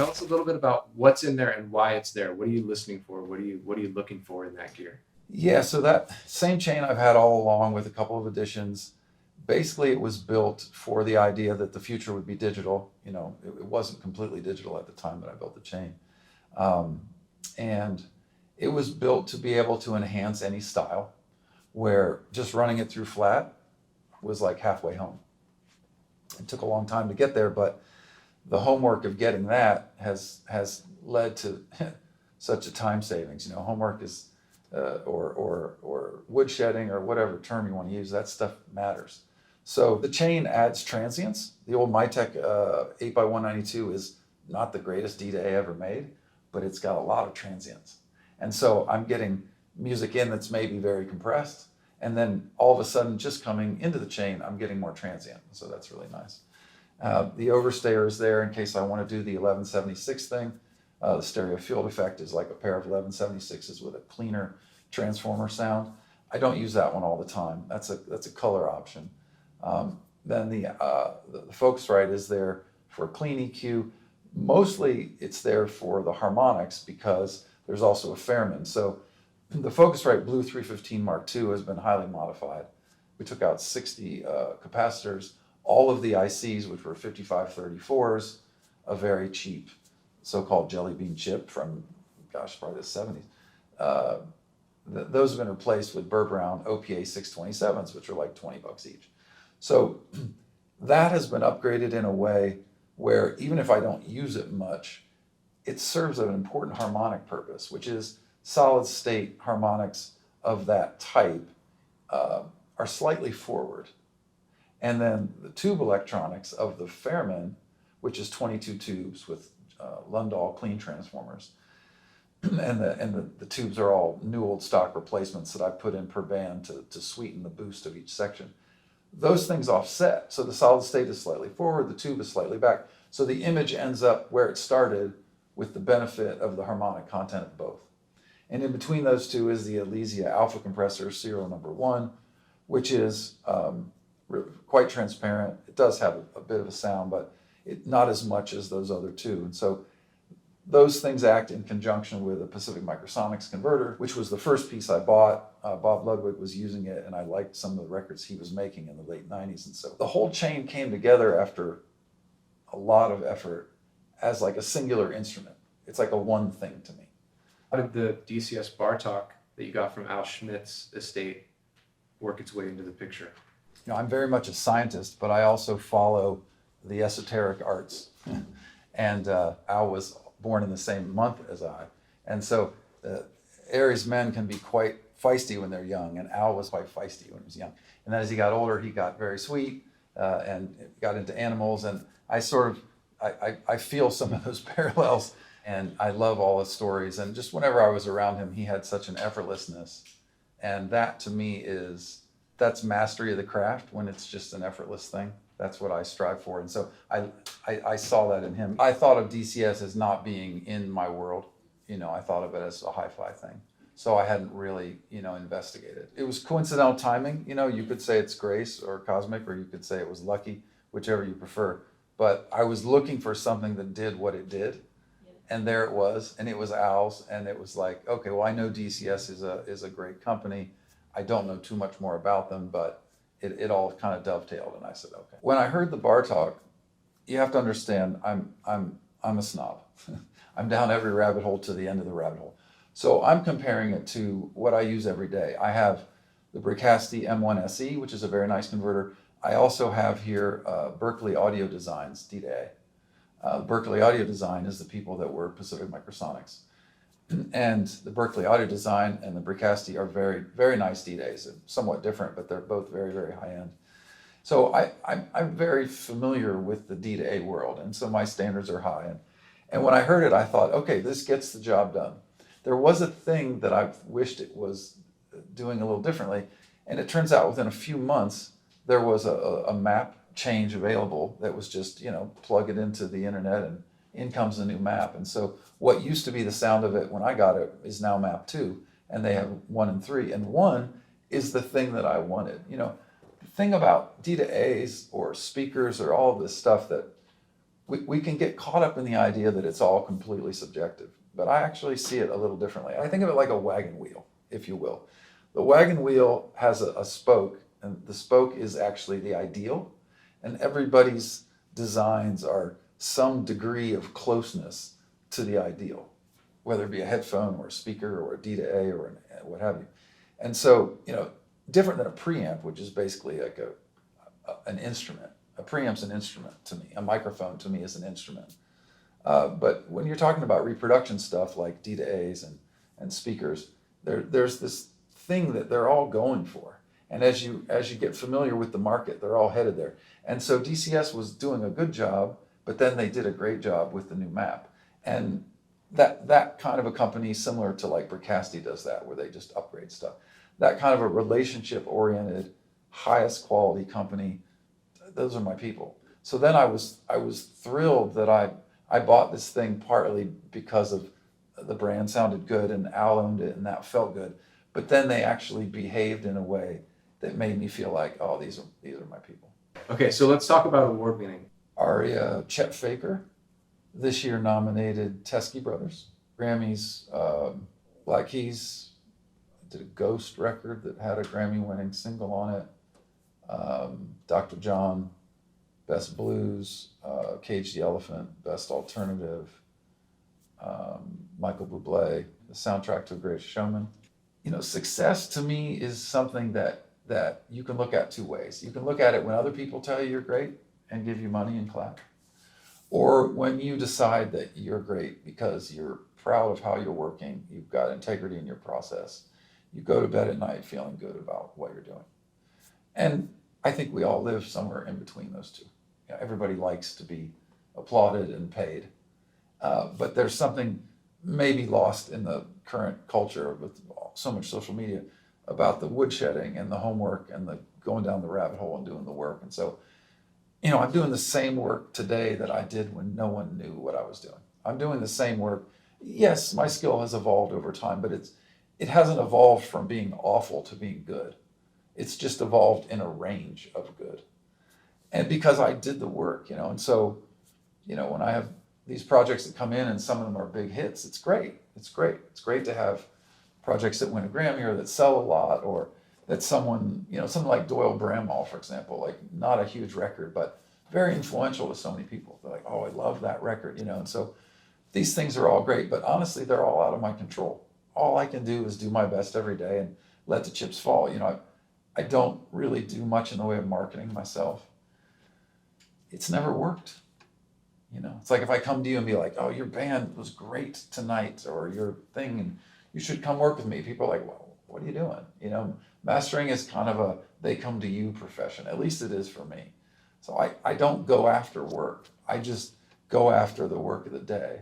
Tell us a little bit about what's in there and why it's there. What are you listening for? What are you looking for in that gear? Yeah, so that same chain I've had all along with a couple of additions. Basically, it was built for the idea that the future would be digital. It wasn't completely digital at the time that I built the chain. Um, and it was built to be able to enhance any style, where just running it through flat was like halfway home. It took a long time to get there, but the homework of getting that has led to such a time savings. Homework is or wood shedding or whatever term you want to use. That stuff matters. So the chain adds transients. The old Mytek 8x192 is not the greatest D-to-A ever made, but it's got a lot of transients. And so I'm getting music in that's maybe very compressed, and then all of a sudden, just coming into the chain, I'm getting more transient. So that's really nice. The overstayer is there in case I want to do the 1176 thing. The stereo field effect is like a pair of 1176s with a cleaner transformer sound. I don't use that one all the time. That's a color option. Then the Focusrite is there for clean EQ. Mostly it's there for the harmonics because there's also a Fairman. So the Focusrite Blue 315 Mark II has been highly modified. We took out 60 capacitors, all of the ICs, which were 5534s, a very cheap so-called jelly bean chip from, probably the 70s. Those have been replaced with Burr Brown OPA 627s, which are like $20 each. So that has been upgraded in a way where even if I don't use it much, it serves an important harmonic purpose, which is solid state harmonics of that type are slightly forward. And then the tube electronics of the Fairman, which is 22 tubes with Lundahl clean transformers, and the tubes are all new old stock replacements that I put in per band to sweeten the boost of each section. Those things offset. So the solid state is slightly forward, the tube is slightly back. So the image ends up where it started with the benefit of the harmonic content of both. And in between those two is the Elysia alpha compressor, serial number 1, which is quite transparent. It does have a bit of a sound, but not as much as those other two. And so those things act in conjunction with a Pacific Microsonics converter, which was the first piece I bought. Bob Ludwig was using it, and I liked some of the records he was making in the late 90s. And so the whole chain came together after a lot of effort as like a singular instrument. It's like a one thing to me. How did the DCS Bartok that you got from Al Schmidt's estate work its way into the picture? I'm very much a scientist, but I also follow the esoteric arts. And Al was born in the same month as I. And so Aries men can be quite feisty when they're young, and Al was quite feisty when he was young. And then as he got older, he got very sweet and got into animals. And I feel some of those parallels, and I love all his stories. And just whenever I was around him, he had such an effortlessness. And that to me that's mastery of the craft when it's just an effortless thing. That's what I strive for. And so I saw that in him. I thought of DCS as not being in my world. I thought of it as a hi-fi thing. So I hadn't really, investigated. It was coincidental timing. You could say it's grace or cosmic, or you could say it was lucky, whichever you prefer. But I was looking for something that did what it did. And there it was, and it was Al's, and it was like, okay, well, I know DCS is a great company. I don't know too much more about them, but it all kind of dovetailed, and I said, okay. When I heard the Bartok, you have to understand, I'm a snob. I'm down every rabbit hole to the end of the rabbit hole. So I'm comparing it to what I use every day. I have the Bricasti M1 SE, which is a very nice converter. I also have here Berkeley Audio Design's D-to-A. Berkeley Audio Design is the people that were Pacific Microsonics. And the Berkeley Audio Design and the Bricasti are very, very nice D-Days. Somewhat different, but they're both very, very high-end. So I'm very familiar with the D-to-A world, and so my standards are high. And when I heard it, I thought, okay, this gets the job done. There was a thing that I wished it was doing a little differently, and it turns out within a few months, there was a map change available that was just, plug it into the internet and in comes a new map. And so what used to be the sound of it when I got it is now map 2, and they have 1 and 3. And 1 is the thing that I wanted. The thing about D-to-A's or speakers or all of this stuff that we can get caught up in the idea that it's all completely subjective, but I actually see it a little differently. I think of it like a wagon wheel, if you will. The wagon wheel has a spoke, and the spoke is actually the ideal, and everybody's designs are some degree of closeness to the ideal, whether it be a headphone or a speaker or a D to A or what have you. And so, different than a preamp, which is basically like an instrument. A preamp's an instrument to me. A microphone to me is an instrument. But when you're talking about reproduction stuff like D to A's and speakers, there's this thing that they're all going for. And as you get familiar with the market, they're all headed there. And so DCS was doing a good job, but then they did a great job with the new map. And that kind of a company, similar to like Bricasti does that, where they just upgrade stuff. That kind of a relationship-oriented, highest quality company, those are my people. So then I was thrilled that I bought this thing partly because of the brand sounded good and Al owned it and that felt good. But then they actually behaved in a way that made me feel like, oh, these are my people. Okay, so let's talk about award winning. Aria Chet Faker, this year nominated Teskey Brothers, Grammys, Black Keys did a Ghost record that had a Grammy-winning single on it. Dr. John, Best Blues, Cage the Elephant, Best Alternative, Michael Bublé, the soundtrack to A Great Showman. Success to me is something that you can look at two ways. You can look at it when other people tell you you're great and give you money and clap, or when you decide that you're great because you're proud of how you're working, you've got integrity in your process, you go to bed at night feeling good about what you're doing. And I think we all live somewhere in between those two. Everybody likes to be applauded and paid, but there's something maybe lost in the current culture with so much social media about the woodshedding and the homework and the going down the rabbit hole and doing the work. And so, I'm doing the same work today that I did when no one knew what I was doing. I'm doing the same work. Yes, my skill has evolved over time, but it hasn't evolved from being awful to being good. It's just evolved in a range of good. And because I did the work, and so, when I have these projects that come in and some of them are big hits, it's great. It's great. It's great to have projects that win a Grammy or that sell a lot, or that someone, something like Doyle Bramall, for example, like not a huge record, but very influential to so many people. They're like, oh, I love that record, and so these things are all great, but honestly, they're all out of my control. All I can do is do my best every day and let the chips fall. I don't really do much in the way of marketing myself. It's never worked. It's like if I come to you and be like, oh, your band was great tonight, or your thing, and you should come work with me. People are like, well, what are you doing? Mastering is kind of they come to you profession. At least it is for me. So I don't go after work. I just go after the work of the day.